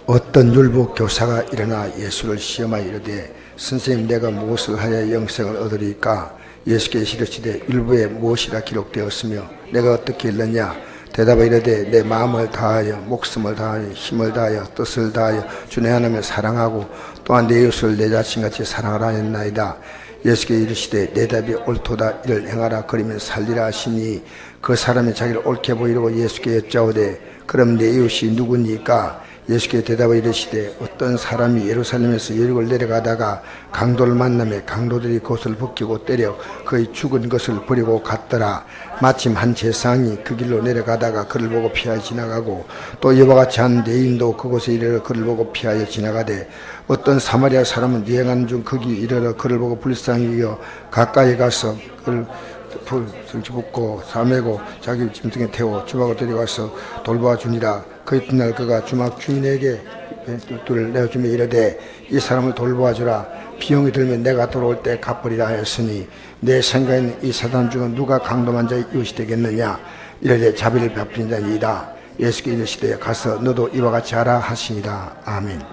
어떤 율법 교사가 일어나 예수를 시험하여 이르되 선생님 내가 무엇을 하여 영생을 얻으리까? 예수께서 이르시되 율법에 무엇이라 기록되었으며 내가 어떻게 읽느냐? 대답하여 이르되 내 마음을 다하여 목숨을 다하여 힘을 다하여 뜻을 다하여 주 내 하나님을 사랑하고 또한 내 이웃을 내 자신같이 사랑하라 했나이다. 예수께서 이르시되 내 답이 옳도다. 이를 행하라. 그러면 살리라 하시니 그 사람이 자기를 옳게 보이려고 예수께 여짜오되 그럼 내 이웃이 누구니까? 예수께 대답하여 이르시되 어떤 사람이 예루살렘에서 여리고를 내려가다가 강도를 만나매 강도들이 그것을 벗기고 때려 그의 죽은 것을 버리고 갔더라. 마침 한 제사장이 그 길로 내려가다가 그를 보고 피하여 지나가고 또 이와 같이 한 레인도 그곳에 이르러 그를 보고 피하여 지나가되 어떤 사마리아 사람은 여행하는 중 거기 이르러 그를 보고 불쌍히 여겨 가까이 가서 그를 붙고 사매고 자기 짐승에 태워 주막으로 데려가서 돌보아 주니라. 그 이튿날 그가 주막 주인에게 뜰을 내어주며 이르되 이 사람을 돌보아 주라. 비용이 들면 내가 돌아올 때 갚으리라 하였으니 내 생각에는 이 사람 중에 누가 강도만 자의 이웃이 되겠느냐? 이르되 자비를 베푸는 자니이다. 예수께 이르시되 가서 너도 이와 같이 하라 하시니라. 아멘.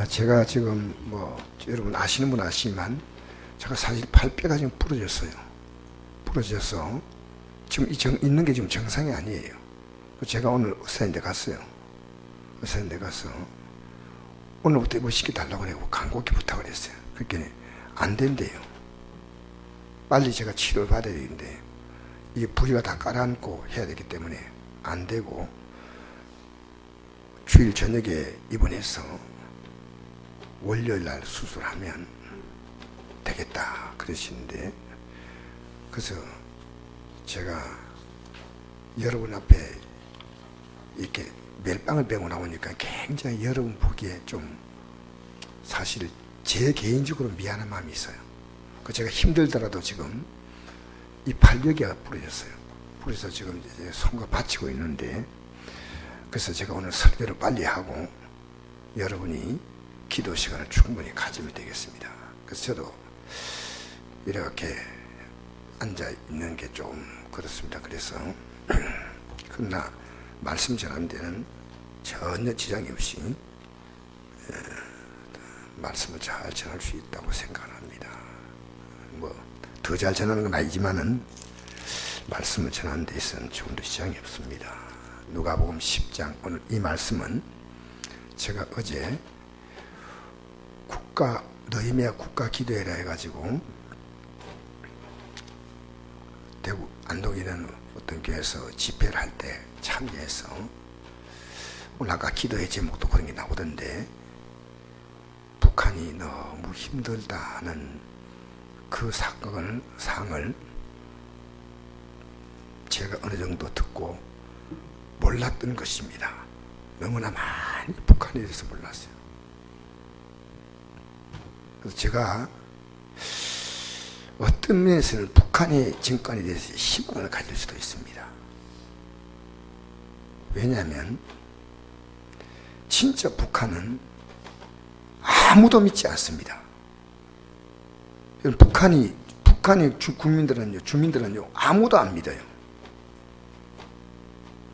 제가 지금 여러분 아시는 분 아시지만 제가 사실 팔뼈가 지금 부러졌어요. 부러져서 지금 있는 게 지금 정상이 아니에요. 제가 오늘 의사인데 갔어요. 의사인데 가서 오늘부터 뭐 시켜달라고 그러고 간곡히 부탁을 했어요. 그랬더니 안 된대요. 빨리 제가 치료를 받아야 되는데 이게 부리가 다 깔아앉고 해야 되기 때문에 안 되고 주일 저녁에 입원해서 월요일 날 수술하면 되겠다 그러시는데, 그래서 제가 여러분 앞에 이렇게 멜빵을 배우고 나오니까 굉장히 여러분 보기에 좀 사실 제 개인적으로 미안한 마음이 있어요. 제가 힘들더라도 지금 이 팔력이 부러졌어요. 부러져서 지금 이제 손과 받치고 있는데, 그래서 제가 오늘 설교를 빨리 하고 여러분이 기도 시간을 충분히 가지면 되겠습니다. 그래서 저도 이렇게 앉아 있는 게 좀 그렇습니다. 그래서 그러나 말씀 전하는 데는 전혀 지장이 없이 말씀을 잘 전할 수 있다고 생각합니다. 더 잘 전하는 건 아니지만은 말씀을 전하는 데 있어서는 조금도 지장이 없습니다. 누가복음 10장, 오늘 이 말씀은 제가 어제 너희미야 국가 기도회라 해가지고 대구 안동에 있는 어떤 교회에서 집회를 할 때 참여해서 오늘 아까 기도회 제목도 그런 게 나오던데 북한이 너무 힘들다는 그 사항을 제가 어느 정도 듣고 몰랐던 것입니다. 너무나 많이 북한에 대해서 몰랐어요. 그래서 제가 어떤 면에서는 북한의 정권에 대해서 희망을 가질 수도 있습니다. 왜냐하면 진짜 북한은 아무도 믿지 않습니다. 북한의 주민들은요 아무도 안 믿어요.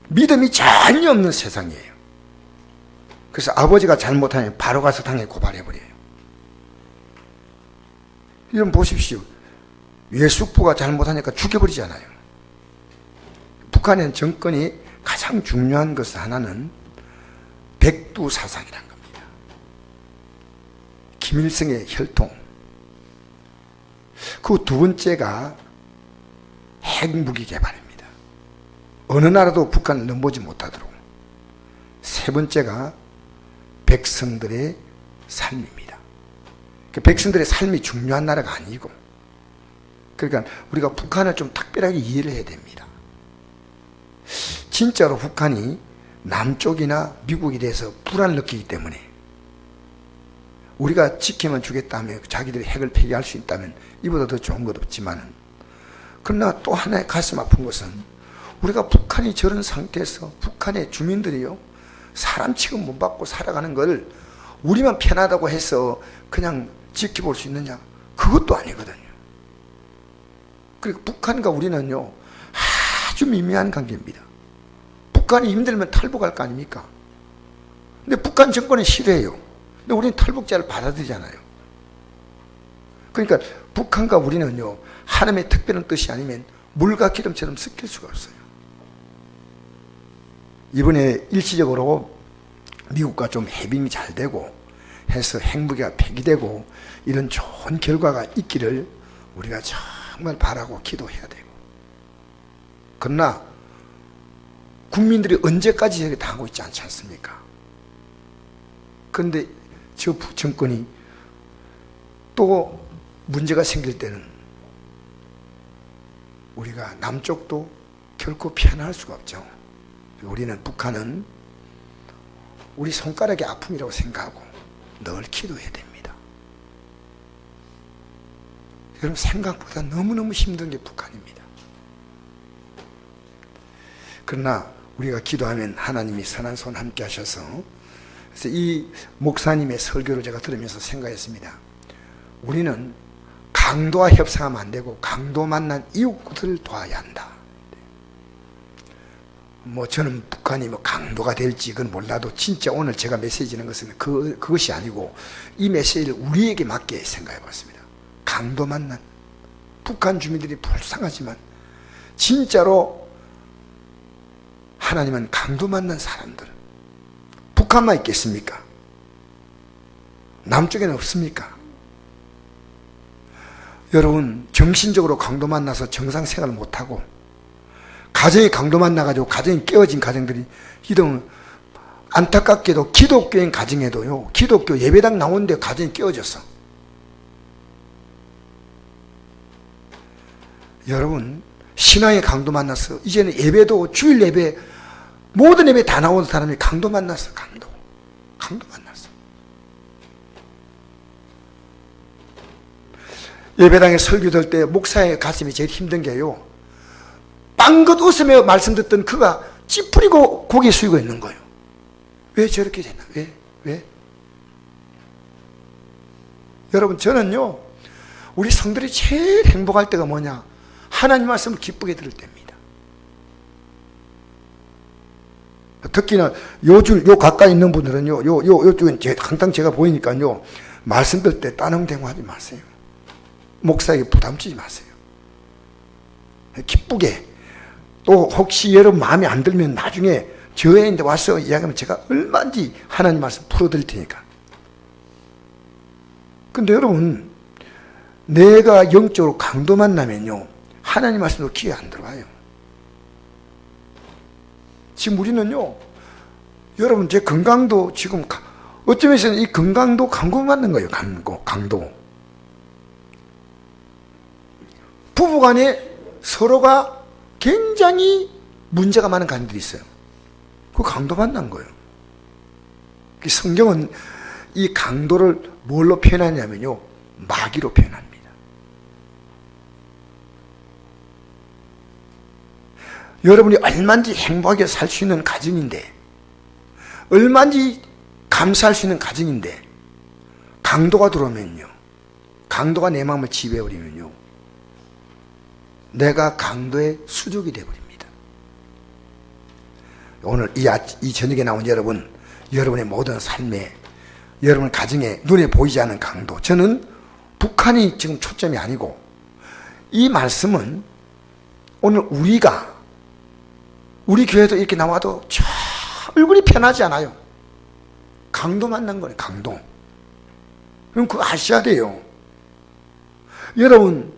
믿음이 전혀 없는 세상이에요. 그래서 아버지가 잘못하면 바로 가서 당에 고발해버려요. 이런 보십시오. 외숙부가 잘못하니까 죽여버리잖아요. 북한의 정권이 가장 중요한 것 하나는 백두사상이라는 겁니다. 김일성의 혈통. 그 두 번째가 핵무기 개발입니다. 어느 나라도 북한을 넘보지 못하도록. 세 번째가 백성들의 삶입니다. 백성들의 삶이 중요한 나라가 아니고, 그러니까 우리가 북한을 좀 특별하게 이해를 해야 됩니다. 진짜로 북한이 남쪽이나 미국에 대해서 불안을 느끼기 때문에 우리가 지키면 주겠다며 자기들이 핵을 폐기할 수 있다면 이보다 더 좋은 것 없지만은, 그러나 또 하나의 가슴 아픈 것은 우리가 북한이 저런 상태에서 북한의 주민들이요 사람 취급 못 받고 살아가는 걸 우리만 편하다고 해서 그냥 지켜볼 수 있느냐? 그것도 아니거든요. 그리고 북한과 우리는요 아주 미미한 관계입니다. 북한이 힘들면 탈북할 거 아닙니까? 근데 북한 정권은 싫어해요. 근데 우리는 탈북자를 받아들이잖아요. 그러니까 북한과 우리는요, 하나님의 특별한 뜻이 아니면 물과 기름처럼 섞일 수가 없어요. 이번에 일시적으로 미국과 좀 해빙이 잘 되고 해서 핵무기가 폐기되고 이런 좋은 결과가 있기를 우리가 정말 바라고 기도해야 되고, 그러나 국민들이 언제까지 저렇게 당하고 있지 않지 않습니까? 그런데 저 정권이 또 문제가 생길 때는 우리가 남쪽도 결코 편안할 수가 없죠. 우리는 북한은 우리 손가락의 아픔이라고 생각하고 늘 기도해야 됩니다. 여러분, 생각보다 너무너무 힘든 게 북한입니다. 그러나 우리가 기도하면 하나님이 선한 손 함께 하셔서, 그래서 이 목사님의 설교를 제가 들으면서 생각했습니다. 우리는 강도와 협상하면 안 되고 강도 만난 이웃들을 도와야 한다. 저는 북한이 강도가 될지 그건 몰라도 진짜 오늘 제가 메시지 주는 것은 그것이 아니고 이 메시지를 우리에게 맞게 생각해 봤습니다. 강도 만난, 북한 주민들이 불쌍하지만 진짜로 하나님은 강도 만난 사람들, 북한만 있겠습니까? 남쪽에는 없습니까? 여러분, 정신적으로 강도 만나서 정상 생활을 못하고 가정이 강도 만나가지고 가정이 깨어진 가정들이, 이런 안타깝게도 기독교인 가정에도요, 기독교 예배당 나오는데 가정이 깨어졌어. 여러분, 신앙의 강도 만나서 이제는 예배도 주일 예배, 모든 예배 다 나오는 사람이 강도 만났어. 강도 만났어. 예배당에 설교 들 때 목사의 가슴이 제일 힘든 게요, 빵긋 웃으며 말씀 듣던 그가 찌푸리고 고개 숙이고 있는 거예요. 왜 저렇게 됐나? 왜? 여러분, 저는요, 우리 성들이 제일 행복할 때가 뭐냐? 하나님 말씀을 기쁘게 들을 때입니다. 특히나 요 가까이 있는 분들은요, 요쪽은 항상 제가 보이니까요, 말씀 들을 때 따릉대고 하지 마세요. 목사에게 부담 주지 마세요. 기쁘게. 또 혹시 여러분 마음에 안 들면 나중에 저희한테 와서 이야기하면 제가 얼마든지 하나님 말씀 풀어드릴 테니까. 근데 여러분, 내가 영적으로 강도 만나면요, 하나님 말씀도 귀에 안 들어와요. 지금 우리는요, 여러분, 제 건강도 지금 어쩌면 이 건강도 강도 만난 거예요. 강도. 부부간에 서로가 굉장히 문제가 많은 가정들이 있어요. 그 강도 만난 거예요. 성경은 이 강도를 뭘로 표현하냐면요, 마귀로 표현합니다. 여러분이 얼마든지 행복하게 살 수 있는 가정인데, 얼마든지 감사할 수 있는 가정인데, 강도가 들어오면요, 강도가 내 마음을 지배해버리면요, 내가 강도의 수족이 되어버립니다. 오늘 이 저녁에 나온 여러분, 여러분의 모든 삶에, 여러분 가정에 눈에 보이지 않는 강도, 저는 북한이 지금 초점이 아니고, 이 말씀은 오늘 우리 교회도 이렇게 나와도 얼굴이 편하지 않아요. 강도 만난 거예요. 강도. 그럼 그거 아셔야 돼요. 여러분,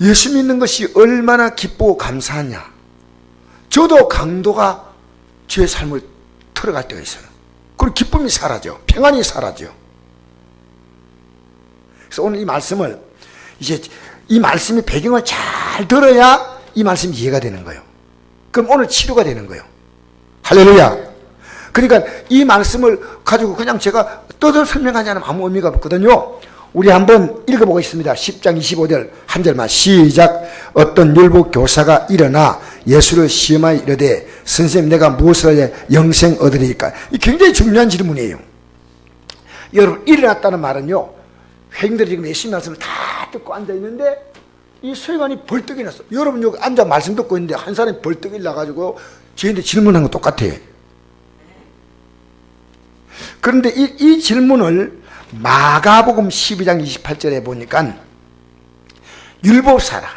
예수 믿는 것이 얼마나 기쁘고 감사하냐. 저도 강도가 제 삶을 틀어갈 때가 있어요. 그리고 기쁨이 사라져, 평안이 사라져. 그래서 오늘 이 말씀을, 이제 이 말씀의 배경을 잘 들어야 이 말씀이 이해가 되는 거예요. 그럼 오늘 치료가 되는 거예요. 할렐루야. 그러니까 이 말씀을 가지고 그냥 제가 떠들 설명하지 않으면 아무 의미가 없거든요. 우리 한번 읽어보겠습니다. 10장 25절 한 절만 시작. 어떤 율법 교사가 일어나 예수를 시험하여 이르되 선생님, 내가 무엇을 하여 영생 얻으리까? 이 굉장히 중요한 질문이에요. 여러분, 일어났다는 말은요, 회중들이 지금 예수님 말씀을 다 듣고 앉아있는데 이 서기관이 벌떡 일어났어. 여러분, 여기 앉아 말씀 듣고 있는데 한 사람이 벌떡 일어나가지고 저희한테 질문한 거 똑같아요. 그런데 이 질문을 마가복음 12장 28절에 보니까 율법사라,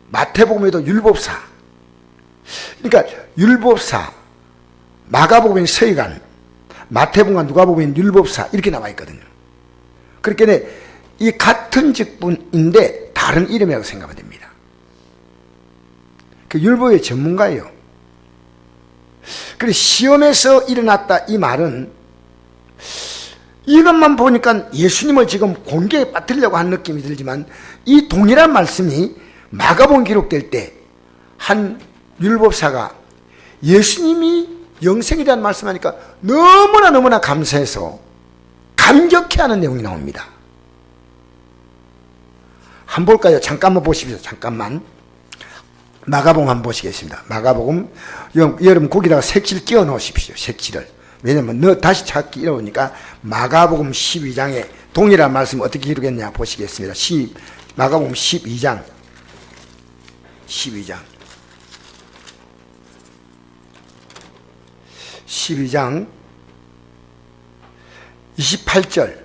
마태복음에도 율법사, 그러니까 율법사, 마가복음엔 서기관, 마태복음과 누가복음엔 율법사 이렇게 나와 있거든요. 그렇게 이 같은 직분인데 다른 이름이라고 생각하면 됩니다. 그 율법의 전문가예요. 그래서 시험에서 일어났다 이 말은 이것만 보니까 예수님을 지금 공개에 빠뜨리려고 하는 느낌이 들지만 이 동일한 말씀이 마가복음 기록될 때 한 율법사가 예수님이 영생에 대한 말씀하니까 너무나 감사해서 감격해하는 내용이 나옵니다. 한번 볼까요? 잠깐만 보십시오. 잠깐만. 마가복음 한번 보시겠습니다. 마가복음, 여러분 거기다가 색칠 끼워 넣으십시오. 색칠을. 왜냐면 다시 찾기 어려우니까 마가복음 12장에 동일한 말씀 어떻게 기록했냐 보시겠습니다. 마가복음 12장 28절에서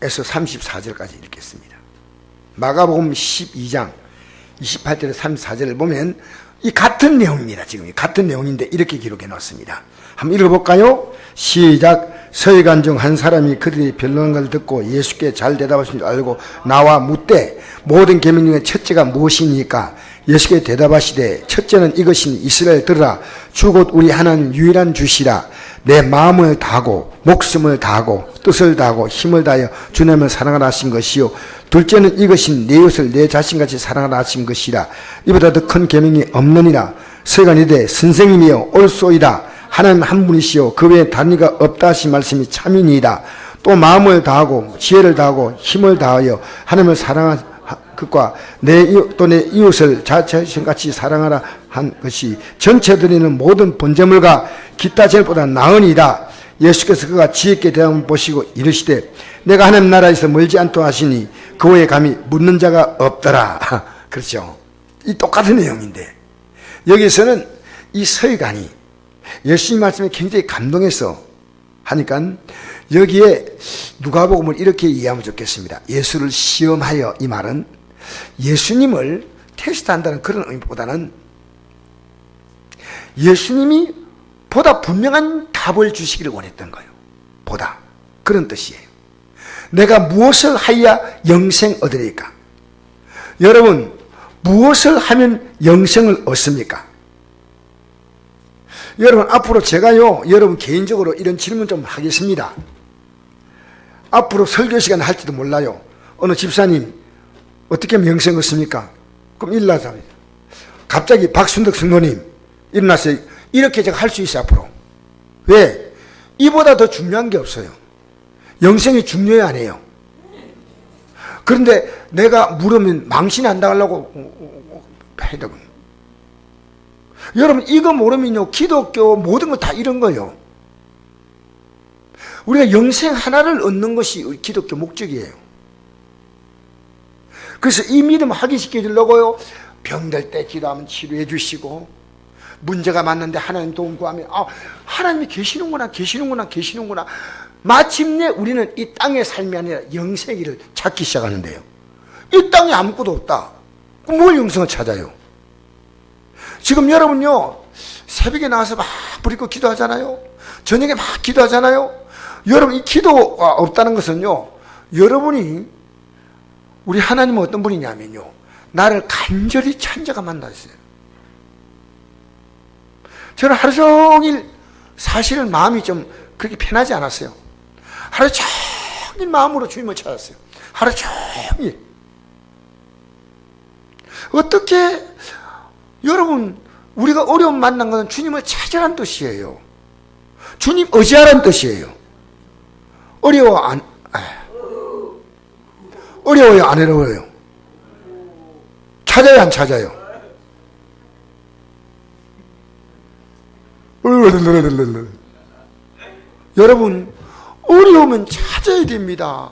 34절까지 읽겠습니다. 마가복음 12장 28절에서 34절을 보면 이 같은 내용입니다. 지금 같은 내용인데 이렇게 기록해 놓습니다. 한번 읽어볼까요? 시작. 서기관 중 한 사람이 그들이 변론한 걸 듣고 예수께 잘 대답하신 줄 알고 나와 묻되 모든 계명 중에 첫째가 무엇이니까? 예수께 대답하시되 첫째는 이것이니 이스라엘 들으라. 주 곧 우리 하나님 유일한 주시라. 내 마음을 다하고 목숨을 다하고 뜻을 다하고 힘을 다하여 주님을 사랑하라 하신 것이요. 둘째는 이것인 내 이웃을 내 자신같이 사랑하라 하신 것이라. 이보다 더 큰 계명이 없느니라. 서기관이 이르되 선생님이여 옳소이다. 하나님 한 분이시요 그 외에 다른 이가 없다 하신 말씀이 참이니이다. 또 마음을 다하고 지혜를 다하고 힘을 다하여 하나님을 사랑한 것과 내 이웃을 자신같이 사랑하라 한 것이 전체 드리는 모든 번제물과 기타 제물보다 나으니이다. 예수께서 그가 지혜있게 대답을 보시고 이르시되 내가 하나님 나라에서 멀지 않다 하시니 그 외에 감히 묻는 자가 없더라. 그렇죠. 이 똑같은 내용인데 여기서는 이 서기관이 예수님 말씀에 굉장히 감동해서 하니까 여기에 누가복음을 이렇게 이해하면 좋겠습니다. 예수를 시험하여, 이 말은 예수님을 테스트한다는 그런 의미보다는 예수님이 보다 분명한 답을 주시기를 원했던 거예요. 보다. 그런 뜻이에요. 내가 무엇을 하여야 영생 얻으리까? 여러분, 무엇을 하면 영생을 얻습니까? 여러분, 앞으로 제가요, 여러분 개인적으로 이런 질문 좀 하겠습니다. 앞으로 설교 시간 할지도 몰라요. 어느 집사님, 어떻게 하면 영생 얻습니까? 그럼 일어나서 갑자기 박순덕 성도님 일어나서 이렇게 제가 할 수 있어요. 앞으로. 왜? 이보다 더 중요한 게 없어요. 영생이 중요해 안 해요. 그런데 내가 물으면 망신 안 당하려고 해야 되고. 여러분, 이거 모르면요, 기독교 모든 거 다 이런 거예요. 우리가 영생 하나를 얻는 것이 우리 기독교 목적이에요. 그래서 이 믿음 확인시켜 주려고요, 병들 때 기도하면 치료해 주시고, 문제가 많은데 하나님 도움 구하면, 하나님이 계시는구나. 마침내 우리는 이 땅의 삶이 아니라 영생의 길을 찾기 시작하는데요. 이 땅에 아무것도 없다. 그럼 뭘 영생을 찾아요? 지금 여러분요, 새벽에 나와서 막 부리고 기도하잖아요. 저녁에 막 기도하잖아요. 여러분, 이 기도가 없다는 것은요, 여러분이, 우리 하나님은 어떤 분이냐면요, 나를 간절히 찾는 자가 만났어요. 저는 하루 종일 사실은 마음이 좀 그렇게 편하지 않았어요. 하루 종일 마음으로 주님을 찾았어요. 하루 종일. 어떻게, 여러분, 우리가 어려움 만난 것은 주님을 찾으라는 뜻이에요. 주님 의지하라는 뜻이에요. 어려워요, 안 어려워요? 찾아요, 안 찾아요? 여러분, 어려우면 찾아야 됩니다.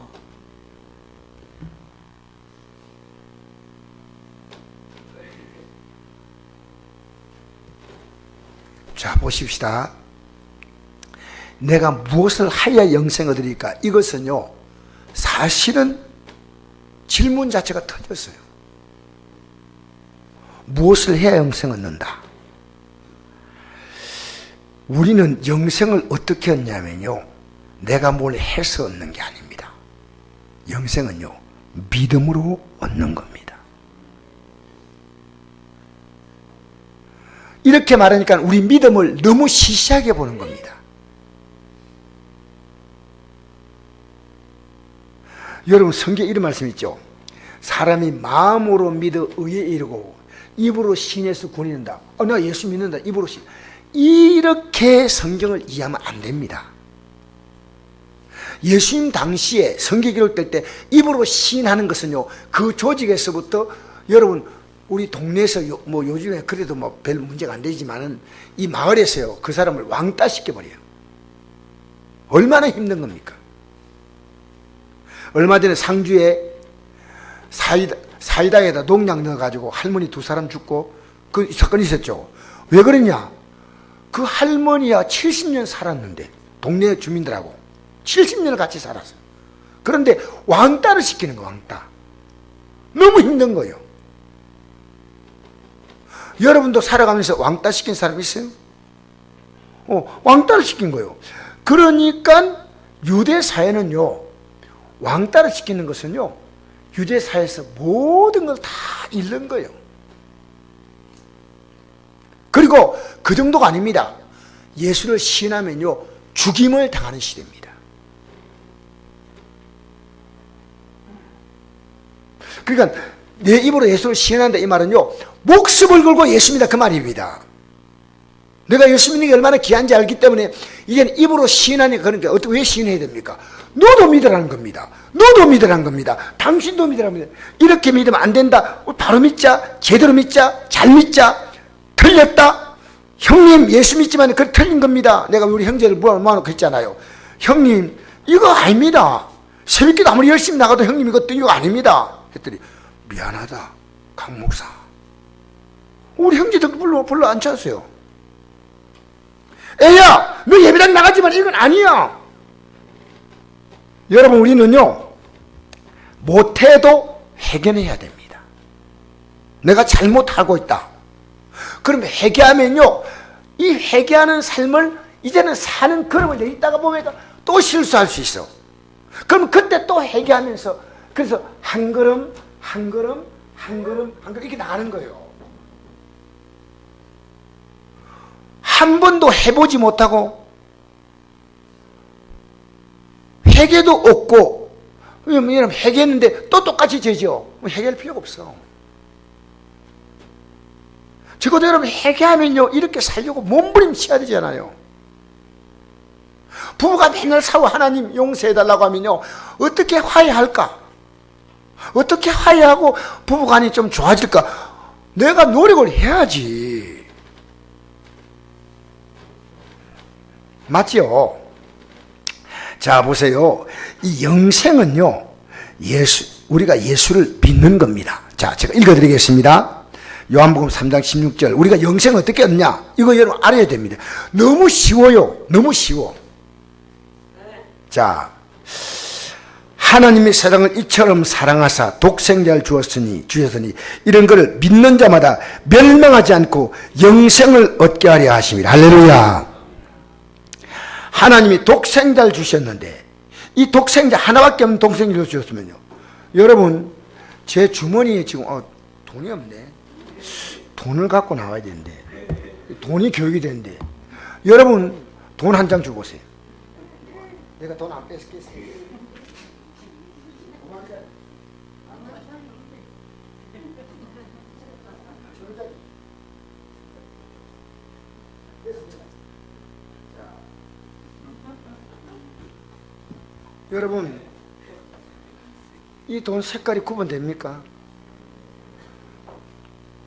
자, 보십시다. 내가 무엇을 하여야 영생을 얻으리까? 이것은요, 사실은 질문 자체가 터졌어요. 무엇을 해야 영생을 얻는다? 우리는 영생을 어떻게 얻냐면요, 내가 뭘 해서 얻는 게 아닙니다. 영생은요, 믿음으로 얻는 겁니다. 이렇게 말하니까 우리 믿음을 너무 시시하게 보는 겁니다. 여러분, 성경에 이런 말씀 있죠. 사람이 마음으로 믿어 의에 이르고 입으로 신에서 구원이된다. 나 예수 믿는다. 입으로 신. 이렇게 성경을 이해하면 안 됩니다. 예수님 당시에 성경 기록될 때 입으로 시인하는 것은요, 그 조직에서부터, 여러분 우리 동네에서 뭐 요즘에 그래도 뭐 별 문제가 안 되지만은 이 마을에서요, 그 사람을 왕따 시켜버려요. 얼마나 힘든 겁니까? 얼마 전에 상주에 사이다에다 농약 넣어가지고 할머니 2사람 죽고 그 사건이 있었죠. 왜 그러냐? 그 할머니야 70년 살았는데, 동네 주민들하고 70년을 같이 살았어요. 그런데 왕따를 시키는 거예요. 왕따. 너무 힘든 거예요. 여러분도 살아가면서 왕따 시킨 사람 있어요? 왕따를 시킨 거예요. 그러니까 유대 사회는요, 왕따를 시키는 것은요, 유대 사회에서 모든 걸 다 잃는 거예요. 그리고 그 정도가 아닙니다. 예수를 시인하면요, 죽임을 당하는 시대입니다. 그러니까 내 입으로 예수를 시인한다, 이 말은요, 목숨을 걸고 예수입니다, 그 말입니다. 내가 예수 믿는 게 얼마나 귀한지 알기 때문에 이제는 입으로 시인하니까, 그러니까 어떻게, 왜 시인해야 됩니까? 너도 믿으라는 겁니다. 너도 믿으라는 겁니다. 당신도 믿으라는 겁니다. 이렇게 믿으면 안 된다. 바로 믿자. 제대로 믿자. 잘 믿자. 틀렸다. 형님 예수 믿지만 그 틀린 겁니다. 내가 우리 형제를 모아놓고 했잖아요. 형님 이거 아닙니다. 새벽기도 아무리 열심히 나가도 형님 이거 아닙니다. 했더니 미안하다 강 목사. 우리 형제들 별로 안 찾았어요. 애야 너 예배당 나가지만 이건 아니야. 여러분, 우리는요, 못해도 회개해야 됩니다. 내가 잘못하고 있다. 그럼 회개하면요, 이 회개하는 삶을 이제는 사는 걸음을 내딛다가 보면 또 실수할 수 있어. 그럼 그때 또 회개하면서, 그래서 한 걸음 이렇게 나가는 거예요. 한 번도 해보지 못하고 회개도 없고, 여러분 회개했는데 또 똑같이 죄죠. 회개할 필요가 없어. 적어도 여러분 회개하면요, 이렇게 살려고 몸부림쳐야 되잖아요. 부부가 맨날 싸워 하나님 용서해달라고 하면요, 어떻게 화해할까? 어떻게 화해하고 부부간이 좀 좋아질까? 내가 노력을 해야지. 맞죠? 자, 보세요. 이 영생은요, 우리가 예수를 믿는 겁니다. 자, 제가 읽어드리겠습니다. 요한복음 3장 16절. 우리가 영생을 어떻게 얻냐? 이거 여러분 알아야 됩니다. 너무 쉬워요. 너무 쉬워. 자, 하나님이 세상을 이처럼 사랑하사 독생자를 주셨으니 이런 것을 믿는 자마다 멸망하지 않고 영생을 얻게 하려 하심이라. 할렐루야. 하나님이 독생자를 주셨는데, 이 독생자 하나밖에 없는 독생자를 주셨으면요, 여러분 제 주머니에 지금 돈이 없네. 돈을 갖고 나와야 되는데, 돈이 교육이 되는데, 여러분 돈 한 장 주고 오세요. 내가 돈 안 뺏겠어요. 여러분, 이 돈 색깔이 구분됩니까?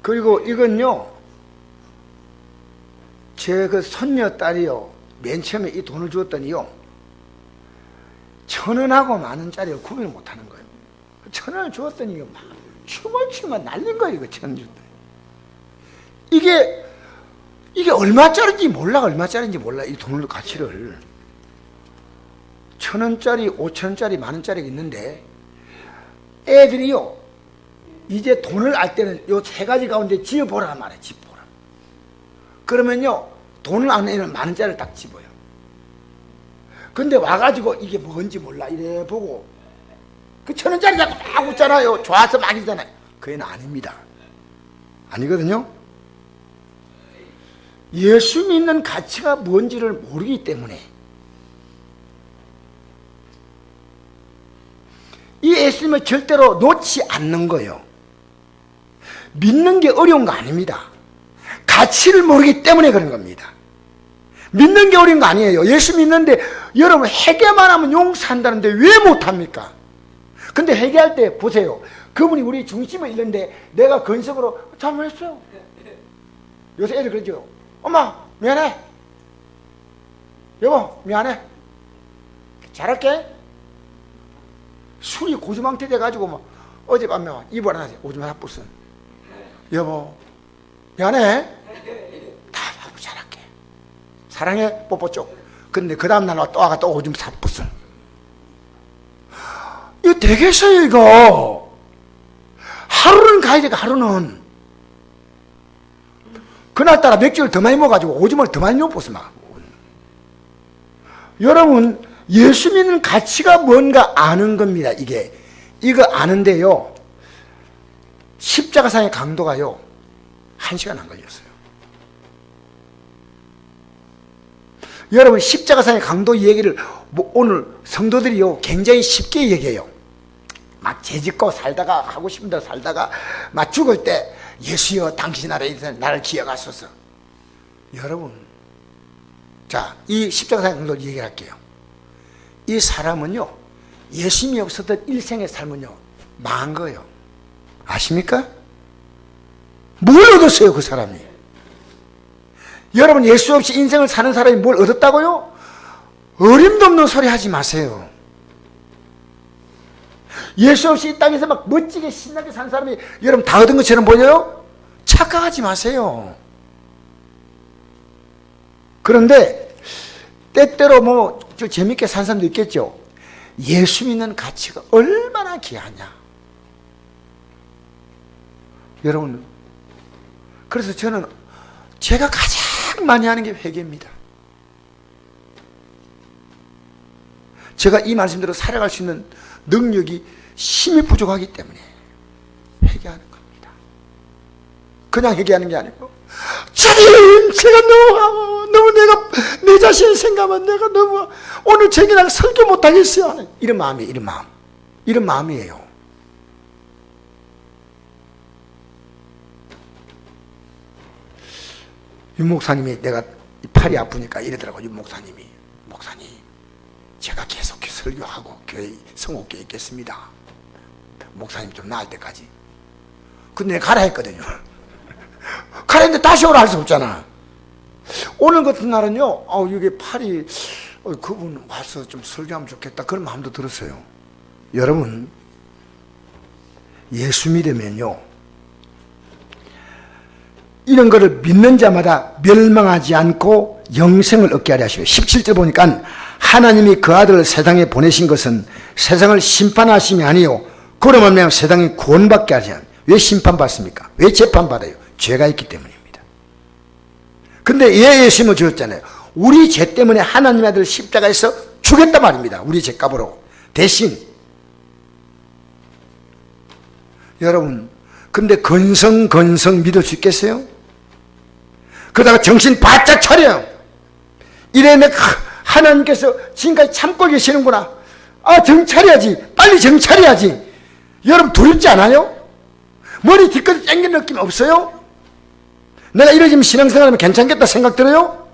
그리고 이건요, 제 그 손녀 딸이요, 맨 처음에 이 돈을 주었더니요, 1,000원하고 10,000원짜리를 구분을 못하는 거예요. 1,000원을 주었더니 막 춤을 추면 날린 거예요. 이거 1,000원 줬더니. 이게 얼마짜리인지 몰라. 이 돈의 가치를. 1,000원짜리, 5,000원짜리, 만원짜리가 있는데 애들이요 이제 돈을 알 때는 요 세 가지 가운데 지어보란 말이에요. 지어보라. 그러면요 돈을 아는 애는 만원짜리를 딱 집어요. 근데 와가지고 이게 뭔지 몰라 이래 보고 그 1,000원짜리 자꾸 막 웃잖아요. 좋아서 막 이잖아요. 그 애는 아닙니다. 아니거든요. 예수 믿는 가치가 뭔지를 모르기 때문에 이 예수님을 절대로 놓지 않는 거예요. 믿는 게 어려운 거 아닙니다. 가치를 모르기 때문에 그런 겁니다. 믿는 게 어려운 거 아니에요. 예수 믿는데 여러분 회개만 하면 용서한다는데 왜 못합니까? 근데 회개할 때 보세요. 그분이 우리 중심을 잃는데 내가 근성으로 잘못했어요. 요새 애들 그러죠. 엄마 미안해. 여보 미안해. 잘할게. 술이 고주망태 돼가지고 뭐 어젯밤에 이불 하나 오줌 하나 뿌슨. 여보 미안해. 다 잘할게. 사랑해 뽀뽀 쪽. 근데 그 다음날 또 와가 또 오줌 사 뿌슨. 이거 되겠어요 이거. 하루는 가야 돼. 하루는 그날따라 맥주를 더 많이 먹어가지고 오줌을 더 많이 못 뿌스 막. 여러분 예수 믿는 가치가 뭔가 아는 겁니다. 이거 아는데요 십자가상의 강도가요 1시간 안 걸렸어요. 여러분 십자가상의 강도 얘기를 오늘 성도들이요 굉장히 쉽게 얘기해요. 막 죄짓고 살다가 하고 싶은 대로 살다가 막 죽을 때 예수여 당신 나라에서 나를 기억하소서. 여러분 자 이 십자가상의 강도 얘기를 할게요. 이 사람은요 예수님이 없었던 일생의 삶은요 망한 거예요. 아십니까? 뭘 얻었어요 그 사람이? 여러분 예수 없이 인생을 사는 사람이 뭘 얻었다고요? 어림도 없는 소리 하지 마세요. 예수 없이 이 땅에서 막 멋지게 신나게 산 사람이 여러분 다 얻은 것처럼 보여요? 착각하지 마세요. 그런데 때때로 뭐 재밌게 산 사람도 있겠죠. 예수 믿는 가치가 얼마나 귀하냐. 여러분 그래서 저는 제가 가장 많이 하는 게 회개입니다. 제가 이 말씀대로 살아갈 수 있는 능력이 힘이 부족하기 때문에 회개하는 겁니다. 그냥 회개하는 게 아니고 주님 제가 너무 내가 내 자신을 생각하면 내가 너무 오늘 저기랑 설교 못하겠어요. 이런 마음이에요. 이런 마음이에요. 윤 목사님이 내가 팔이 아프니까 이러더라고. 윤 목사님이 목사님 제가 계속 설교하고 교회 성옥교에 있겠습니다. 목사님 좀 나을 때까지. 근데 내가 가라 했거든요. 가라 했는데 다시 오라 할 수 없잖아. 오늘 같은 날은요 이게 팔이 그분 와서 좀 설교하면 좋겠다 그런 마음도 들었어요. 여러분 예수 믿으면요 이런 거를 믿는 자마다 멸망하지 않고 영생을 얻게 하려 하시고 17절 보니까 하나님이 그 아들을 세상에 보내신 것은 세상을 심판하심이 아니요 그러면 세상이 구원받게 하지 않아요. 왜 심판받습니까? 왜 재판받아요? 죄가 있기 때문입니다. 근데 예수님을 주었잖아요. 우리 죄 때문에 하나님의 아들을 십자가에서 죽였단 말입니다. 우리 죄값으로 대신. 여러분 근데 건성 믿을 수 있겠어요? 그러다가 정신 바짝 차려요. 이래 내가 하나님께서 지금까지 참고 계시는구나. 정찰해야지. 빨리 정찰해야지. 여러분 두렵지 않아요? 머리 뒤끝 땡기는 느낌 없어요? 내가 이러지면 신앙생활하면 괜찮겠다 생각 들어요?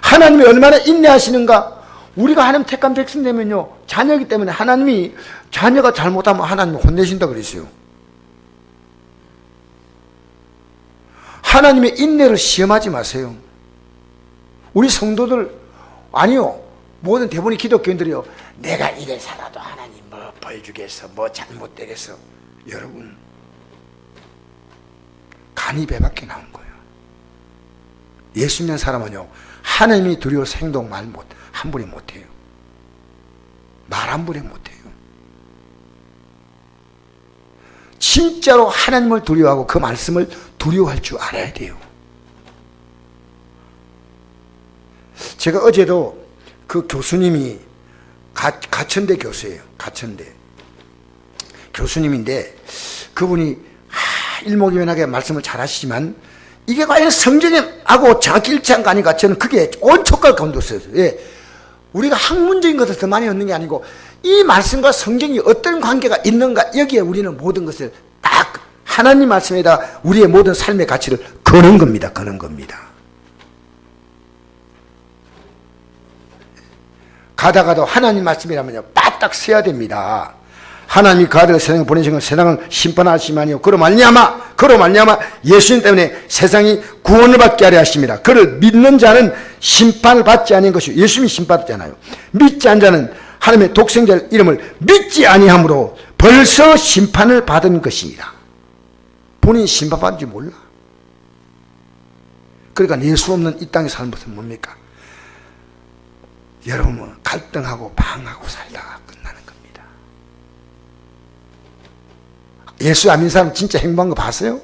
하나님이 얼마나 인내하시는가. 우리가 하나님 택한 백성 되면요 자녀이기 때문에 하나님이 자녀가 잘못하면 하나님이 혼내신다 그랬어요. 하나님의 인내를 시험하지 마세요. 우리 성도들 아니요 모든 대부분의 기독교인들이요 내가 이래 살아도 하나님 뭐 벌 주겠어 뭐 잘못되겠어. 여러분 간이 배밖에 나온 거예요. 예수 믿는 사람은요 하나님이 두려워서 행동 말 못 한 분이 못해요. 말 한 번에 못해요. 진짜로 하나님을 두려워하고 그 말씀을 두려워할 줄 알아야 돼요. 제가 어제도 그 교수님이 가천대 교수예요. 가천대 교수님인데 그분이 일목요연하게 말씀을 잘 하시지만 이게 과연 성경하고 정확히 일치한 거 아닌가, 저는 그게 온 촉각을 건뒀어요. 예. 우리가 학문적인 것을 더 많이 얻는 게 아니고 이 말씀과 성경이 어떤 관계가 있는가, 여기에 우리는 모든 것을 딱 하나님 말씀에다 우리의 모든 삶의 가치를 거는 겁니다. 거는 겁니다. 가다가도 하나님 말씀이라면요 빠딱 서야 됩니다. 하나님이 그 아들을 세상에 보내신 건 세상을 심판하시마니요 그로 말미암아 예수님 때문에 세상이 구원을 받게 하려 하십니다. 그를 믿는 자는 심판을 받지 아니한 것이요, 예수님이 심판받잖아요. 믿지 않은 자는 하나님의 독생자 이름을 믿지 아니함으로 벌써 심판을 받은 것이니라. 본인이 심판받은 줄 몰라. 그러니까 예수 없는 이 땅에 사는 것은 뭡니까? 여러분은 갈등하고 방하고 살다가 끝나는 겁니다. 예수 안 믿는 사람 진짜 행복한 거 봤어요?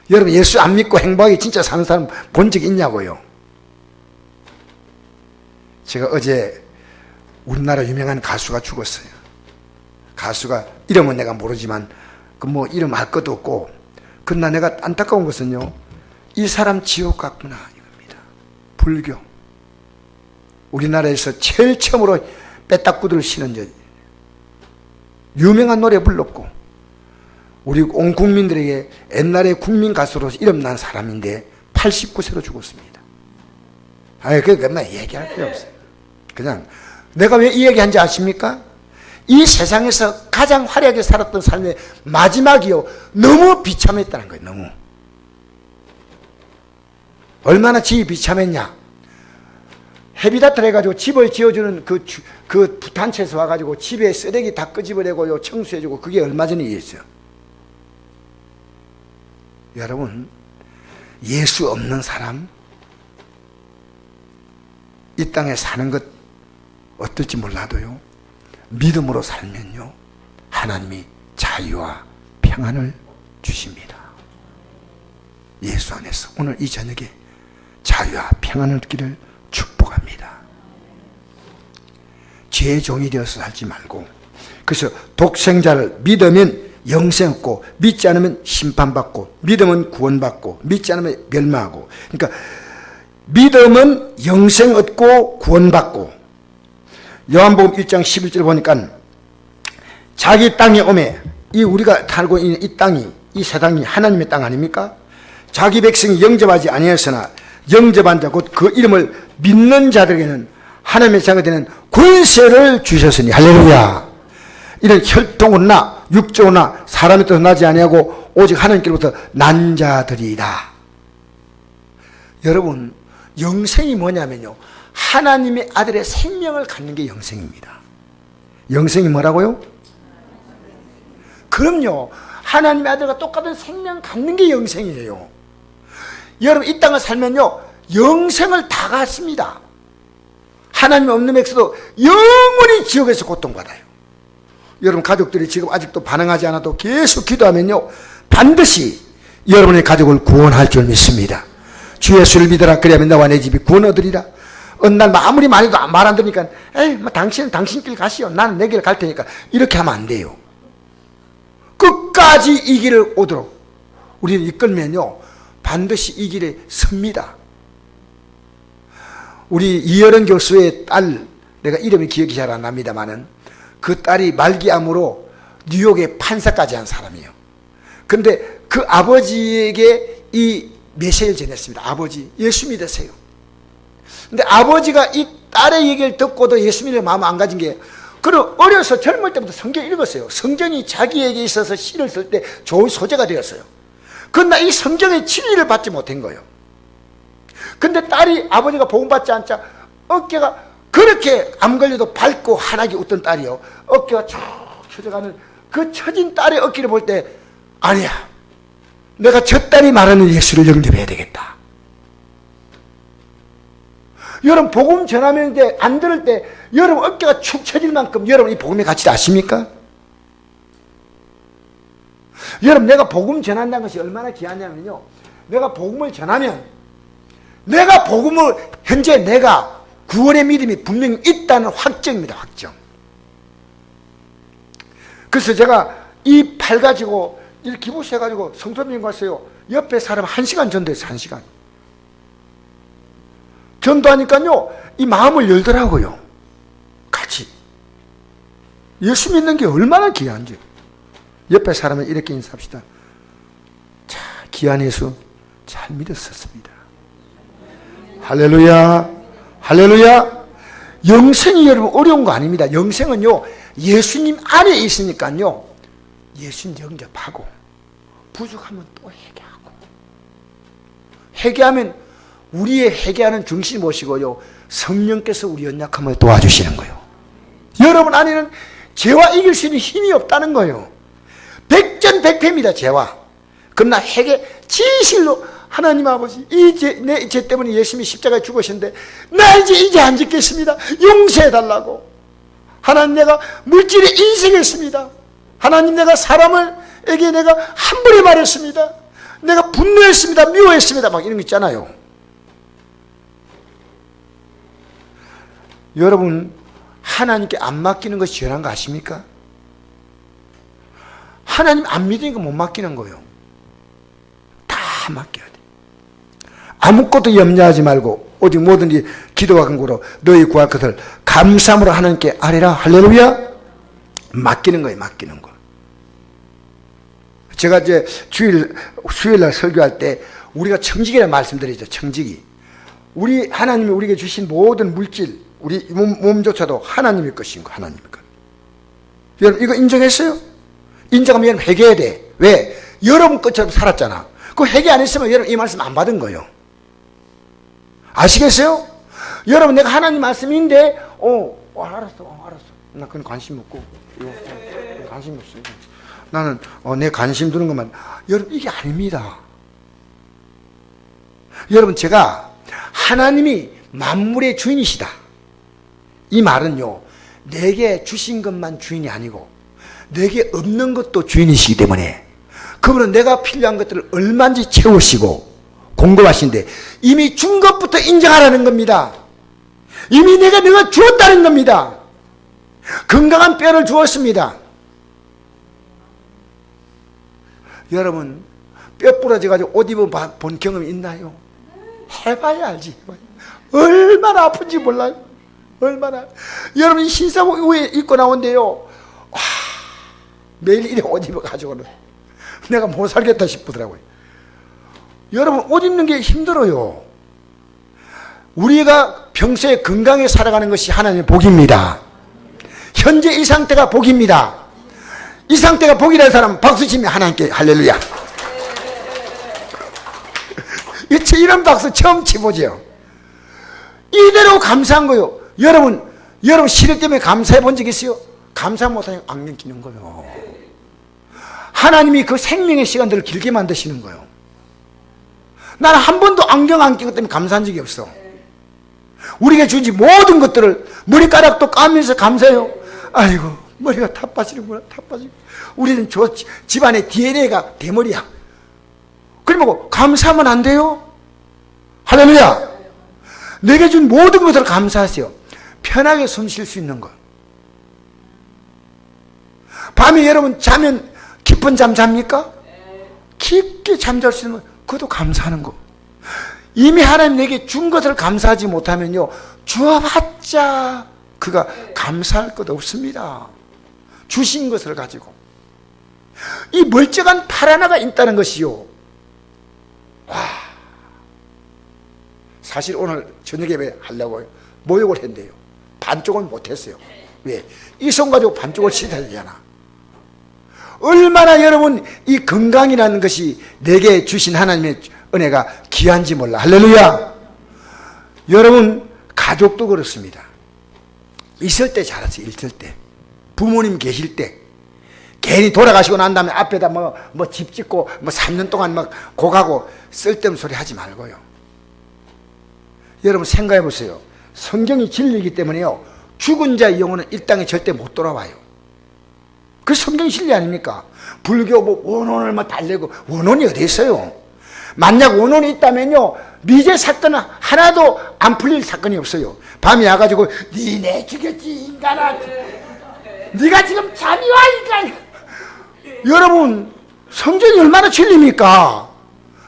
여러분 예수 안 믿고 행복하게 진짜 사는 사람 본 적 있냐고요? 제가 어제 우리나라 유명한 가수가 죽었어요. 가수가 이름은 내가 모르지만 그 뭐 이름 알 것도 없고, 그러나 내가 안타까운 것은요, 이 사람 지옥 갔구나 이겁니다. 불교. 우리나라에서 제일 처음으로 빼딱구들을 신은 저 유명한 노래 불렀고 우리 온 국민들에게 옛날에 국민 가수로서 이름난 사람인데 89세로 죽었습니다. 아니 그러니까 얘기할 필요 없어요. 그냥 내가 왜 이 얘기한지 아십니까? 이 세상에서 가장 화려하게 살았던 삶의 마지막이요 너무 비참했다는 거예요. 너무 얼마나 집이 비참했냐. 헤비다트를 해가지고 집을 지어주는 그 단체에서 와가지고 집에 쓰레기 다 끄집어내고 청소해주고, 그게 얼마 전에 일이었어요. 여러분 예수 없는 사람 이 땅에 사는 것 어떨지 몰라도요, 믿음으로 살면요 하나님이 자유와 평안을 주십니다. 예수 안에서 오늘 이 저녁에 자유와 평안을 얻기를 축복합니다. 죄의 종이 되어서 살지 말고, 그래서 독생자를 믿으면 영생 얻고, 믿지 않으면 심판받고, 믿으면 구원받고, 믿지 않으면 멸망하고. 그러니까 믿음은 영생 얻고 구원받고. 요한복음 1장 11절 보니까 자기 땅에 오매, 이 우리가 살고 있는 이 땅이, 이 세상이 하나님의 땅 아닙니까? 자기 백성이 영접하지 아니하였으나 영접한 자 곧 그 이름을 믿는 자들에게는 하나님의 자가 되는 권세를 주셨으니. 할렐루야. 이런 혈통으로나 육적으로나 사람의 뜻을 나지 아니하고 오직 하나님께로부터 난 자들이다. 여러분 영생이 뭐냐면요, 하나님의 아들의 생명을 갖는 게 영생입니다. 영생이 뭐라고요? 그럼요, 하나님의 아들과 똑같은 생명 갖는 게 영생이에요. 여러분 이 땅을 살면요 영생을 다 갖습니다. 하나님 없는 백성도 영원히 지옥에서 고통받아요. 여러분 가족들이 지금 아직도 반응하지 않아도 계속 기도하면요 반드시 여러분의 가족을 구원할 줄 믿습니다. 주 예수를 믿으라 그리하면 나와 내 집이 구원 얻으리라. 어느 날 아무리 많이 말 안 들으니까 에이 뭐 당신은 당신 길 가시오, 나는 내 길 갈 테니까, 이렇게 하면 안 돼요. 끝까지 이 길을 오도록 우리를 이끌면요 반드시 이 길에 섭니다. 우리 이여령 교수의 딸, 내가 이름이 기억이 잘 안 납니다만은 그 딸이 말기암으로 뉴욕의 판사까지 한 사람이에요. 근데 그 아버지에게 이 메시지를 전했습니다. 아버지 예수 믿으세요. 근데 아버지가 이 딸의 얘기를 듣고도 예수 믿을 마음 안 가진 게, 그럼 어려서 젊을 때부터 성경을 읽었어요. 성경이 자기에게 있어서 시를 쓸 때 좋은 소재가 되었어요. 그러나 이 성경의 진리를 받지 못한 거예요. 근데 딸이 아버지가 복음받지 않자 어깨가 그렇게 암 걸려도 밝고 환하게 웃던 딸이요, 어깨가 쭉 쳐져가는 그 처진 딸의 어깨를 볼 때, 아니야, 내가 저 딸이 말하는 예수를 영접해야 되겠다. 여러분 복음 전하면 안 들을 때 여러분 어깨가 축 처질 만큼 여러분 이 복음의 가치를 아십니까? 여러분 내가 복음 전한다는 것이 얼마나 귀하냐면요, 내가 복음을 전하면 내가 복음을 현재 내가 구원의 믿음이 분명히 있다는 확정입니다. 확정. 그래서 제가 이 팔 가지고 이렇게 기부시해가지고 성도님 갔어요. 옆에 사람 1시간 전도했어요. 1시간 전도하니까요 이 마음을 열더라고요. 같이 예수 믿는 게 얼마나 귀한지. 옆에 사람은 이렇게 인사합시다. 자, 귀한 예수 잘 믿었었습니다. 할렐루야, 할렐루야. 영생이 여러분 어려운 거 아닙니다. 영생은요 예수님 안에 있으니까요 예수님 영접하고 부족하면 또 회개하고, 회개하면 우리의 회개하는 중심이 무엇이고요, 성령께서 우리 연약함을 도와주시는 거예요. 여러분 안에는 죄와 이길 수 있는 힘이 없다는 거예요. 백전백패입니다. 죄와. 그러나 회개 진실로 하나님 아버지 내 죄 때문에 예수님이 십자가에 죽으셨는데 나 이제 안 짓겠습니다. 용서해 달라고. 하나님 내가 물질에 인색했습니다. 하나님 내가 사람에게 내가 함부로 말했습니다. 내가 분노했습니다. 미워했습니다. 막 이런 거 있잖아요. 여러분 하나님께 안 맡기는 것이 죄란 거 아십니까? 하나님 안 믿으니까 못 맡기는 거예요. 다 맡겨야 돼. 아무것도 염려하지 말고 오직 뭐든지 기도와 간구로 너희 구할 것을 감사함으로 하나님께 아뢰라. 할렐루야. 맡기는 거예요. 맡기는 거. 제가 이제 수요일날 설교할 때 우리가 청지기라 말씀드리죠. 청지기. 우리 하나님이 우리에게 주신 모든 물질, 우리 몸조차도 하나님의 것인 거. 하나님의 것. 여러분 이거 인정했어요? 인정하면 여러분 회개해야 돼. 왜? 여러분 것처럼 살았잖아. 그 회개 안 했으면 여러분 이 말씀 안 받은 거예요. 아시겠어요? 여러분 내가 하나님 말씀인데 알았어. 나 그건 관심 없고 관심 없어요. 나는 내 관심 두는 것만. 여러분 이게 아닙니다. 여러분 제가 하나님이 만물의 주인이시다, 이 말은요 내게 주신 것만 주인이 아니고 내게 없는 것도 주인이시기 때문에 그분은 내가 필요한 것들을 얼마든지 채우시고 공급하신데 이미 준 것부터 인정하라는 겁니다. 이미 내가 주었다는 겁니다. 건강한 뼈를 주었습니다. 여러분 뼈 부러져가지고 옷 입어본 경험이 있나요? 해봐야 알지. 얼마나 아픈지 몰라요. 얼마나. 여러분 이 신사복 위에 입고 나온대요. 매일 이래 옷 입어가지고는 내가 못 살겠다 싶더라고요. 여러분 옷 입는 게 힘들어요. 우리가 평소에 건강에 살아가는 것이 하나님의 복입니다. 현재 이 상태가 복입니다. 이 상태가 복이라는 사람 박수치면 하나님께 할렐루야. 이런 박수 처음 치보죠. 이대로 감사한 거요. 여러분 시력 때문에 감사해 본 적 있어요? 감사 못하면 안경 끼는 거예요. 하나님이 그 생명의 시간들을 길게 만드시는 거예요. 나는 한 번도 안경 안 끼기 때문에 감사한 적이 없어. 우리에게 주신 모든 것들을 머리카락도 까면서 감사해요. 아이고 머리가 다 빠지는구나. 다 빠지고. 우리는 저 집안의 DNA가 대머리야. 그리고 감사하면 안 돼요? 할렐루야. 내게 준 모든 것을 감사하세요. 편하게 숨 쉴 수 있는 것. 밤에 여러분 자면 깊은 잠 잡니까? 깊게 잠잘 수 있는 것, 그것도 감사하는 거. 이미 하나님 내게 준 것을 감사하지 못하면요 주어봤자 그가 감사할 것 없습니다. 주신 것을 가지고 이 멀쩡한 팔 하나가 있다는 것이요. 사실 오늘 저녁에 하려고 모욕을 했는데요 반쪽은 못했어요. 왜? 이 손 가지고 반쪽을 치셔야 되잖아. 얼마나 여러분 이 건강이라는 것이 내게 주신 하나님의 은혜가 귀한지 몰라. 할렐루야. 여러분 가족도 그렇습니다. 있을 때 잘하세요. 있을 때 부모님 계실 때. 괜히 돌아가시고 난 다음에 앞에다 집 짓고 3년 동안 고가고 쓸데없는 소리 하지 말고요. 여러분 생각해 보세요. 성경이 진리이기 때문에요, 죽은 자의 영혼은 이 땅에 절대 못 돌아와요. 그 성경이 진리 아닙니까? 불교 뭐 원혼을 막 달래고, 원혼이 어디 있어요? 만약 원혼이 있다면요, 미제 사건은 하나도 안 풀릴 사건이 없어요. 밤에 와가지고 니네 죽였지 인간아, 네가 지금 잠이 와 인간. 여러분, 성경이 얼마나 진리입니까?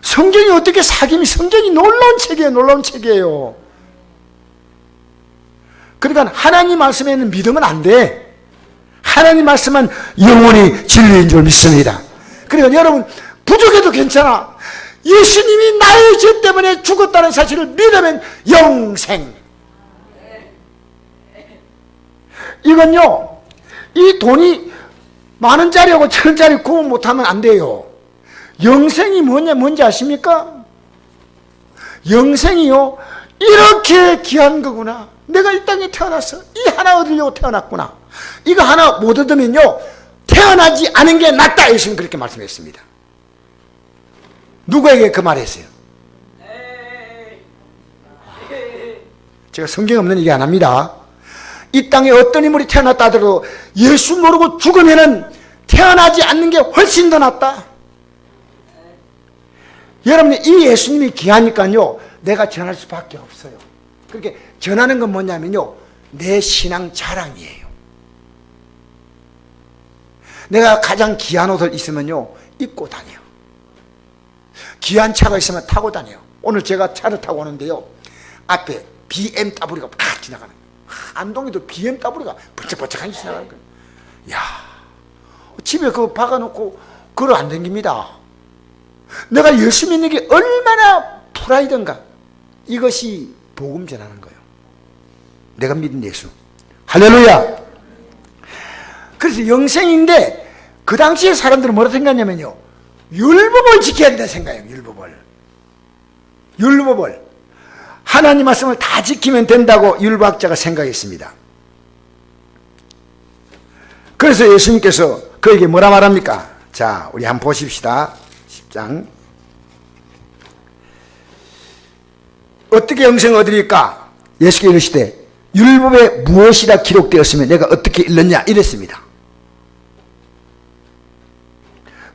성경이 어떻게 사김이, 성경이 놀라운 책이에요. 놀라운 책이에요. 그러니까 하나님 말씀에는 믿으면 안 돼. 하나님 말씀은 영원히 진리인 줄 믿습니다. 그러니까 여러분, 부족해도 괜찮아. 예수님이 나의 죄 때문에 죽었다는 사실을 믿으면 영생. 이건요, 이 돈이 10,000원짜리하고 1,000원짜리 구분 못하면 안 돼요. 영생이 뭔지 아십니까? 영생이요, 이렇게 귀한 거구나. 내가 이 땅에 태어났어. 이 하나 얻으려고 태어났구나. 이거 하나 못 얻으면요, 태어나지 않은 게 낫다. 예수님 그렇게 말씀했습니다. 누구에게 그 말을 했어요? 제가 성경 없는 얘기 안 합니다. 이 땅에 어떤 인물이 태어났다 하더라도 예수 모르고 죽으면은 태어나지 않는 게 훨씬 더 낫다. 여러분, 이 예수님이 귀하니까요, 내가 전할 수밖에 없어요. 그렇게 전하는 건 뭐냐면요, 내 신앙 자랑이에요. 내가 가장 귀한 옷을 있으면요, 입고 다녀. 귀한 차가 있으면 타고 다녀요. 오늘 제가 차를 타고 오는데요, 앞에 BMW가 팍 지나가는 거예요. 안동에도 BMW가 번쩍번쩍하게 지나가는 거예요. 야, 집에 그거 박아놓고 걸어 안 다닙니다. 내가 열심히 있는 게 얼마나 프라이드인가. 이것이 복음 전하는 거예요. 내가 믿은 예수. 할렐루야. 그래서 영생인데, 그 당시에 사람들은 뭐라 생각하냐면요, 율법을 지켜야 된다 생각해요. 율법을 하나님 말씀을 다 지키면 된다고 율법학자가 생각했습니다. 그래서 예수님께서 그에게 뭐라 말합니까? 자, 우리 한번 보십시다. 10장. 어떻게 영생을 얻으리까? 예수께서 이르시되 율법에 무엇이라 기록되었으면 내가 어떻게 읽느냐 이랬습니다.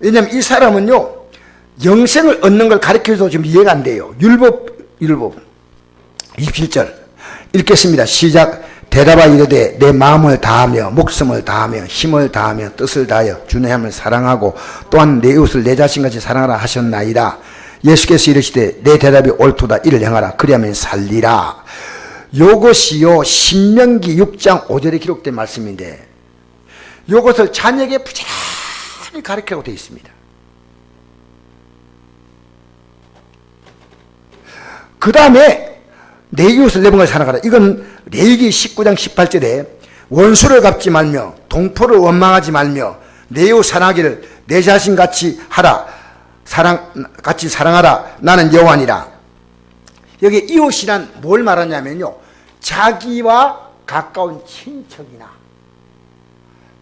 왜냐하면 이 사람은요, 영생을 얻는 걸 가르쳐도 지금 이해가 안 돼요. 율법 27절 읽겠습니다. 시작. 대답하여 이르되 내 마음을 다하며 목숨을 다하며 힘을 다하며 뜻을 다하여 주의 하나님을 사랑하고 또한 내 이웃을 내 자신같이 사랑하라 하셨나이다. 예수께서 이르시되 내 대답이 옳도다. 이를 행하라. 그리하면 살리라. 요것이요, 신명기 6장 5절에 기록된 말씀인데, 요것을 자녀에게 부지런히 가르치라고 되어 있습니다. 그 다음에 내 이웃을 내 병을 사랑하라. 이건 레위기 19장 18절에 원수를 갚지 말며 동포를 원망하지 말며 내 이웃 사랑하기를 내 자신같이 하라. 같이 사랑하라. 나는 여호와니라. 여기 이웃이란 뭘 말하냐면요, 자기와 가까운 친척이나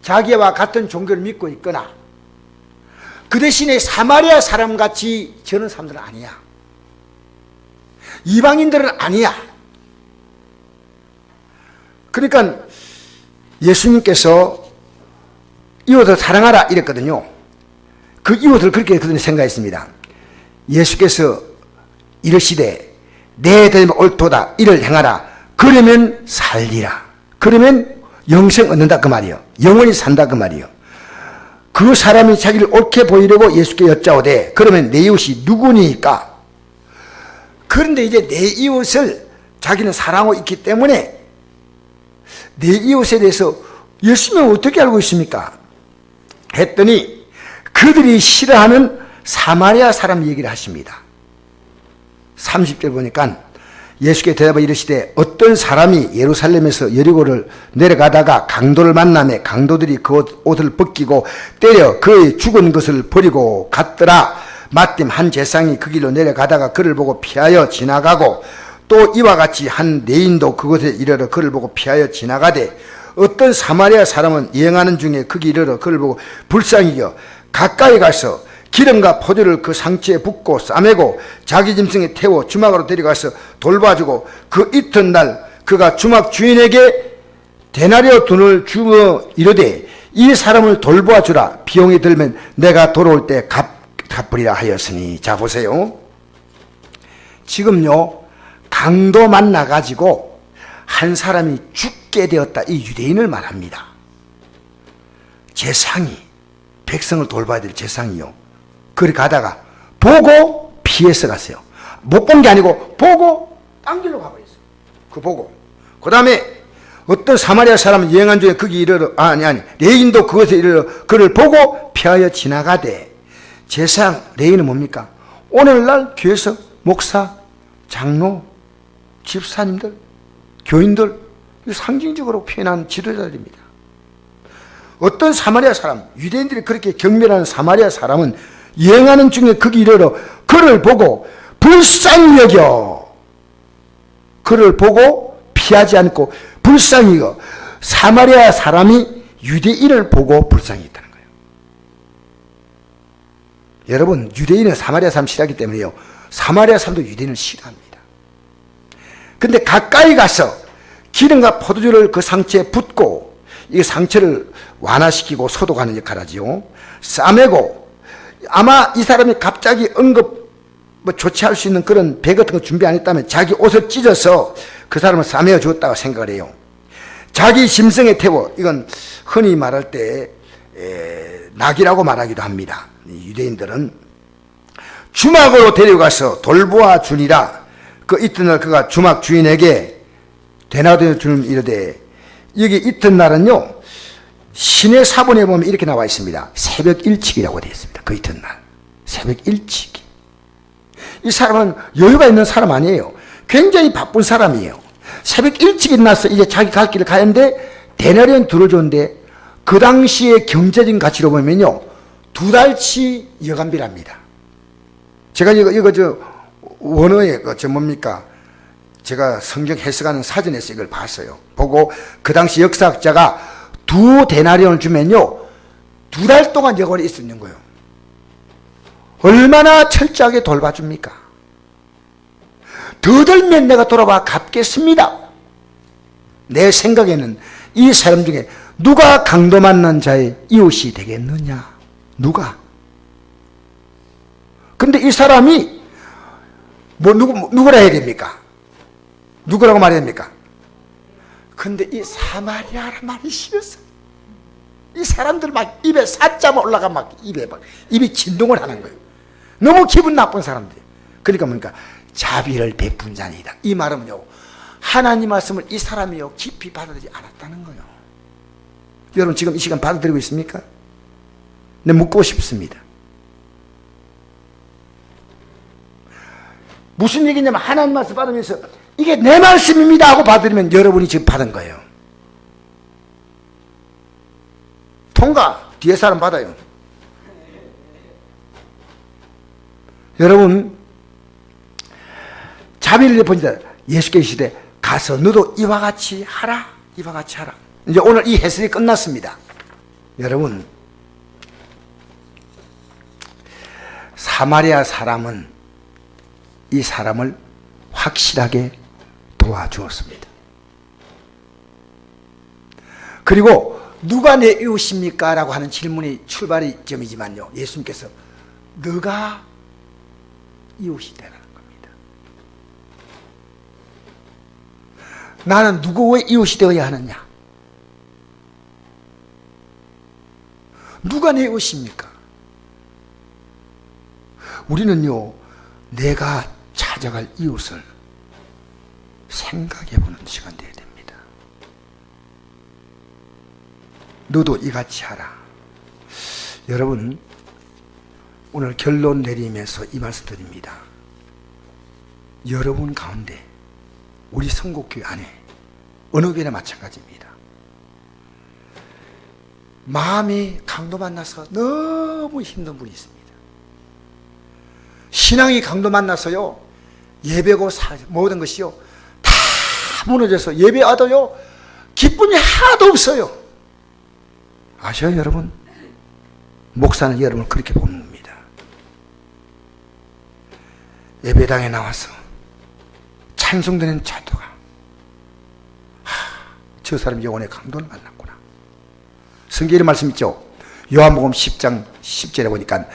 자기와 같은 종교를 믿고 있거나 그 대신에 사마리아 사람같이 저런 사람들은 아니야. 이방인들은 아니야. 그러니까 예수님께서 이웃을 사랑하라 이랬거든요. 그 이웃을 그렇게 생각했습니다. 예수께서 이르시되 내 대답이 옳도다. 이를 행하라. 그러면 살리라. 그러면 영생 얻는다 그 말이요. 영원히 산다 그 말이요. 그 사람이 자기를 옳게 보이려고 예수께 여짜오되 그러면 내 이웃이 누구니까? 그런데 이제 내 이웃을 자기는 사랑하고 있기 때문에 내 이웃에 대해서 예수님은 어떻게 알고 있습니까? 했더니 그들이 싫어하는 사마리아 사람 얘기를 하십니다. 30절 보니까 예수께 대답하여 이르시되 어떤 사람이 예루살렘에서 여리고를 내려가다가 강도를 만나매 강도들이 그 옷을 벗기고 때려 그의 죽은 것을 버리고 갔더라. 마침 한 제상이 그 길로 내려가다가 그를 보고 피하여 지나가고 또 이와 같이 한 내인도 그곳에 이르러 그를 보고 피하여 지나가되 어떤 사마리아 사람은 여행하는 중에 그 길에 이르러 그를 보고 불쌍히 여겨 가까이 가서 기름과 포도를 그 상처에 붓고 싸매고 자기 짐승에 태워 주막으로 데려가서 돌봐주고 그 이튿날 그가 주막 주인에게 데나리오 돈을 주어 이르되 이 사람을 돌보아 주라. 비용이 들면 내가 돌아올 때 갚으리라 하였으니. 자, 보세요. 지금요, 강도 만나가지고 한 사람이 죽게 되었다. 이 유대인을 말합니다. 재상이, 백성을 돌봐야 될 재상이요. 그리 가다가 보고 피해서 갔어요. 못 본 게 아니고 보고 딴 길로 가버렸어요. 그 보고. 그 다음에 어떤 사마리아 사람은 여행한 중에 거기 이르러, 레인도 그것에 이르러 그를 보고 피하여 지나가되. 재상, 레인은 뭡니까? 오늘날 교회에서 목사, 장로, 집사님들, 교인들, 상징적으로 표현한 지도자들입니다. 어떤 사마리아 사람, 유대인들이 그렇게 경멸하는 사마리아 사람은 여행하는 중에 거기 이르러 그를 보고 불쌍히 여겨. 그를 보고 피하지 않고 불쌍히 여겨. 사마리아 사람이 유대인을 보고 불쌍히 했다는 거예요. 여러분, 유대인은 사마리아 사람 싫어하기 때문에요, 사마리아 사람도 유대인을 싫어합니다. 근데 가까이 가서 기름과 포도주를 그 상처에 붓고 이 상처를 완화시키고 소독하는 역할을 하지요. 싸매고, 아마 이 사람이 갑자기 응급 조치할 수 있는 그런 배 같은 거 준비 안 했다면 자기 옷을 찢어서 그 사람을 싸매어 주었다고 생각을 해요. 자기 심성에 태워, 이건 흔히 말할 때 낙이라고 말하기도 합니다. 유대인들은 주막으로 데려가서 돌보아 주니라. 그 이튿날 그가 주막 주인에게 데나리오 돈을 이르되, 여기 이튿날은요, 신의 사본에 보면 이렇게 나와 있습니다. 새벽 일찍이라고 되어 있습니다. 그 이튿날 새벽 일찍. 이 사람은 여유가 있는 사람 아니에요. 굉장히 바쁜 사람이에요. 새벽 일찍 일어나서 이제 자기 갈 길을 가는데 데나리온 돈을 줬는데, 그 당시의 경제적인 가치로 보면요, 2달치 여간비랍니다. 제가 이거 원어에 뭡니까? 제가 성경 해석하는 사전에서 이걸 봤어요. 보고 그 당시 역사학자가 2데나리온을 주면요, 2달 동안 여관에 있을 수 있는 거예요. 얼마나 철저하게 돌봐줍니까? 더 들면 내가 돌아와 갚겠습니다. 내 생각에는 이 사람 중에 누가 강도 만난 자의 이웃이 되겠느냐? 누가? 근데 이 사람이 누구라 해야 됩니까? 누구라고 말해야 됩니까? 근데 이 사마리아라 말이 싫었어. 이 사람들 막 입에 사자만 올라가 막 입이 진동을 하는 거예요. 너무 기분 나쁜 사람들. 그러니까 뭡니까? 자비를 베푼 자니다. 이 말은요, 하나님 말씀을 이 사람이요 깊이 받아들이지 않았다는 거예요. 여러분, 지금 이 시간 받아들이고 있습니까? 네, 묻고 싶습니다. 무슨 얘기냐면, 하나님 말씀 받으면서 이게 내 말씀입니다 하고 받으면 여러분이 지금 받은 거예요. 통과. 뒤에 사람 받아요. 여러분, 자비를 본다. 예수께서 시대 가서 너도 이와 같이 하라. 이와 같이 하라. 이제 오늘 이 해석이 끝났습니다. 여러분, 사마리아 사람은 이 사람을 확실하게 도와주었습니다. 그리고 누가 내 이웃입니까? 라고 하는 질문이 출발이 점이지만요, 예수님께서 너가 이웃이 되라는 겁니다. 나는 누구의 이웃이 되어야 하느냐? 누가 내 이웃입니까? 우리는요, 내가 찾아갈 이웃을 생각해보는 시간 되어야 됩니다. 너도 이같이 하라. 여러분, 오늘 결론 내리면서 이 말씀 드립니다. 여러분 가운데, 우리 성곡교회 안에 어느 교회나 마찬가지입니다. 마음이 강도 만나서 너무 힘든 분이 있습니다. 신앙이 강도 만나서요, 예배고 모든 것이요 다 무너져서 예배하도요 기쁨이 하나도 없어요. 아셔요, 여러분? 목사는 여러분을 그렇게 보는 겁니다. 예배당에 나와서 찬송되는 찬도가 저 사람이 영혼의 강도를 만났구나. 성경에 말씀 있죠. 요한복음 10장 10절에 보니까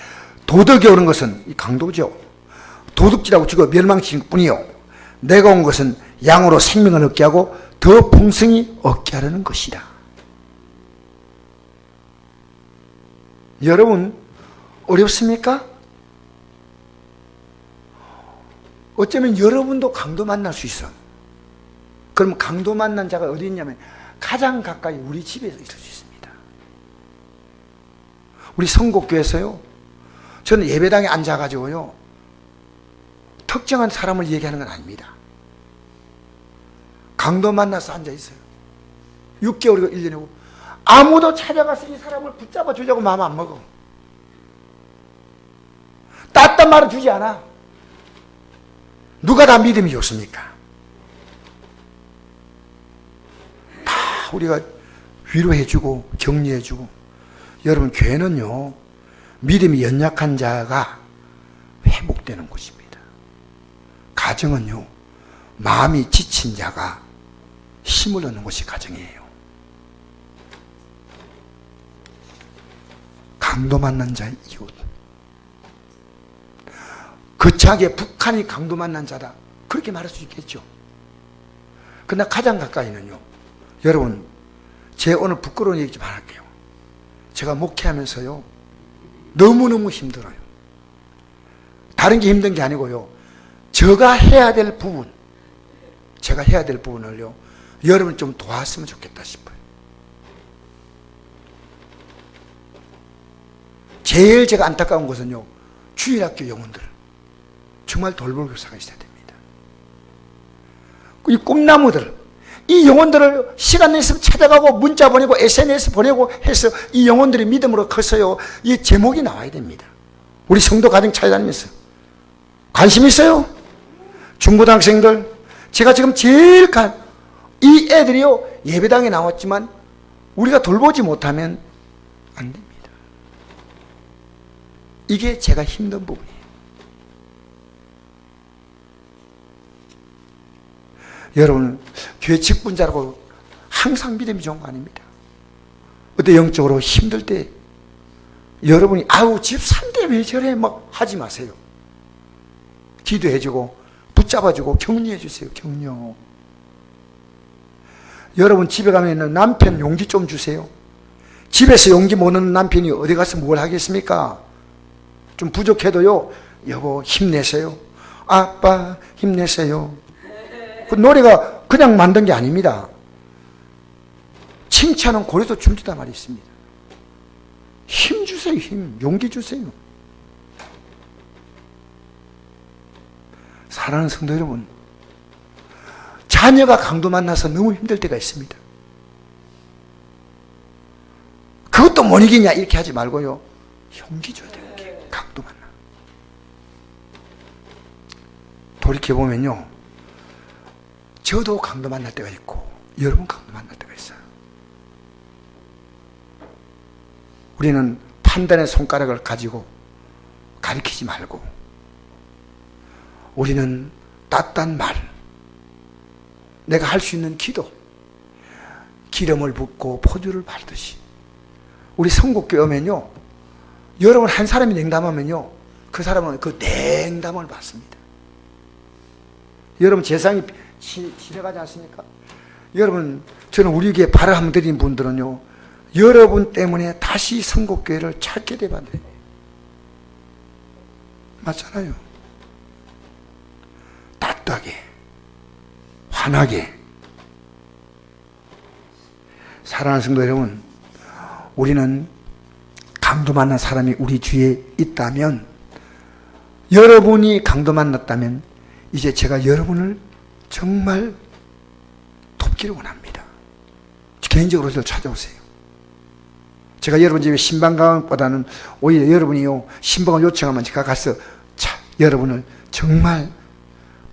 도덕이 오는 것은 이 강도죠. 도둑질하고 죽어 멸망시킬 뿐이요, 내가 온 것은 양으로 생명을 얻게 하고 더 풍성히 얻게 하려는 것이다. 여러분, 어렵습니까? 어쩌면 여러분도 강도 만날 수 있어. 그럼 강도 만난 자가 어디 있냐면 가장 가까이 우리 집에서 있을 수 있습니다. 우리 성곡교에서요, 저는 예배당에 앉아가지고요 특정한 사람을 얘기하는 건 아닙니다. 강도 만나서 앉아있어요. 6개월이고 1년이고 아무도 찾아가서 이 사람을 붙잡아 주자고 마음 안 먹어. 따뜻한 말을 주지 않아. 누가 다 믿음이 좋습니까? 다 우리가 위로해주고 격려해주고. 여러분, 교회는요 믿음이 연약한 자가 회복되는 곳입니다. 가정은요 마음이 지친 자가 힘을 얻는 곳이 가정이에요. 강도 만난 자의 이웃. 거창하게 북한이 강도 만난 자다, 그렇게 말할 수 있겠죠. 그러나 가장 가까이는요, 여러분, 제 오늘 부끄러운 얘기 좀 할게요. 제가 목회하면서요 너무너무 힘들어요. 다른 게 힘든 게 아니고요, 제가 해야 될 부분을요 여러분 좀 도왔으면 좋겠다 싶어요. 제일 제가 안타까운 것은요, 주일학교 영혼들 정말 돌볼 교사가 있어야 됩니다. 이 꿈나무들, 이 영혼들을 시간 내서 찾아가고 문자 보내고 SNS 보내고 해서 이 영혼들이 믿음으로 커서요 이 제목이 나와야 됩니다. 우리 성도 가정 찾아다니면서 관심 있어요? 중고등학생들, 제가 지금 제일 이 애들이요 예배당에 나왔지만 우리가 돌보지 못하면 안 됩니다. 이게 제가 힘든 부분이에요. 여러분, 교회 직분자라고 항상 믿음이 좋은 거 아닙니다. 어때 영적으로 힘들 때 여러분이 아우 집사인데 왜 저래 막 하지 마세요. 기도해주고 붙잡아주고 격려해주세요. 격려. 여러분, 집에 가면 남편 용기 좀 주세요. 집에서 용기 못 얻는 남편이 어디 가서 뭘 하겠습니까? 좀 부족해도요, 여보 힘내세요. 아빠 힘내세요. 그 노래가 그냥 만든 게 아닙니다. 칭찬은 고래도 춤추다 말이 있습니다. 힘 주세요. 힘. 용기 주세요. 사랑하는 성도 여러분, 자녀가 강도 만나서 너무 힘들 때가 있습니다. 그것도 못 이기냐 이렇게 하지 말고요, 용기 줘야 돼요. 강도 만나. 돌이켜보면요, 저도 강도 만날 때가 있고 여러분 강도 만날 때가 있어요. 우리는 판단의 손가락을 가지고 가리키지 말고, 우리는 따뜻한 말, 내가 할 수 있는 기도, 기름을 붓고 포도를 바르듯이. 우리 성국교회 오면요, 여러분 한 사람이 냉담하면요 그 사람은 그 냉담을 받습니다. 여러분 재상이 지나가지 않습니까? 여러분, 저는 우리 교회 바람 드린 분들은요 여러분 때문에 다시 성국교회를 찾게 되면 돼요. 맞잖아요. 따뜻하게, 환하게. 사랑하는 성도 여러분, 우리는 강도 만난 사람이 우리 주위에 있다면, 여러분이 강도 만났다면 이제 제가 여러분을 정말 돕기를 원합니다. 개인적으로 저를 찾아오세요. 제가 여러분 집에 신방강보다는 오히려 여러분이요 신방을 요청하면 제가 가서 여러분을 정말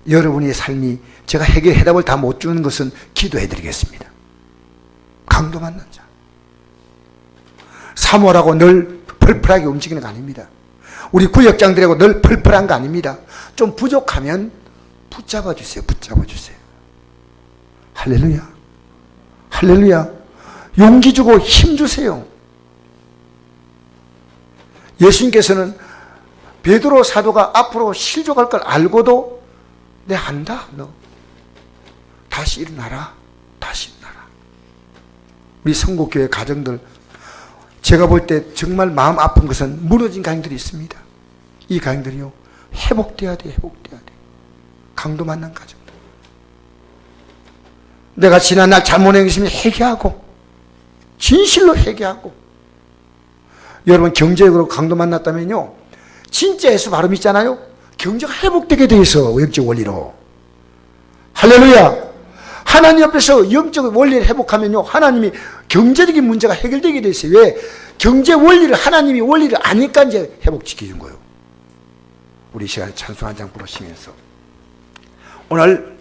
여러분의 삶이 제가 해답을 다 못 주는 것은 기도해 드리겠습니다. 강도 만난 자, 사모라고 늘 펄펄하게 움직이는 거 아닙니다. 우리 구역장들하고 늘 펄펄한 거 아닙니다. 좀 부족하면 붙잡아 주세요. 붙잡아 주세요. 할렐루야. 할렐루야. 용기 주고 힘 주세요. 예수님께서는 베드로 사도가 앞으로 실족할 걸 알고도 내 안다. 너 다시 일어나라. 다시 일어나라. 우리 성국교회 가정들, 제가 볼 때 정말 마음 아픈 것은 무너진 가정들이 있습니다. 이 가정들이요, 회복돼야 돼. 회복돼야 돼. 강도 만난 가정. 내가 지난날 잘못한 것이면 회개하고, 진실로 회개하고. 여러분 경제적으로 강도 만났다면요, 진짜 예수 바로 믿잖아요. 경제가 회복되게 돼 있어. 영적 원리로. 할렐루야. 하나님 앞에서 영적 원리를 회복하면요, 하나님이 경제적인 문제가 해결되게 돼 있어요. 왜? 경제 원리를, 하나님이 원리를 아니까 이제 회복시키는 거예요. 우리 이 시간에 찬송 한 장 부르시면서 오늘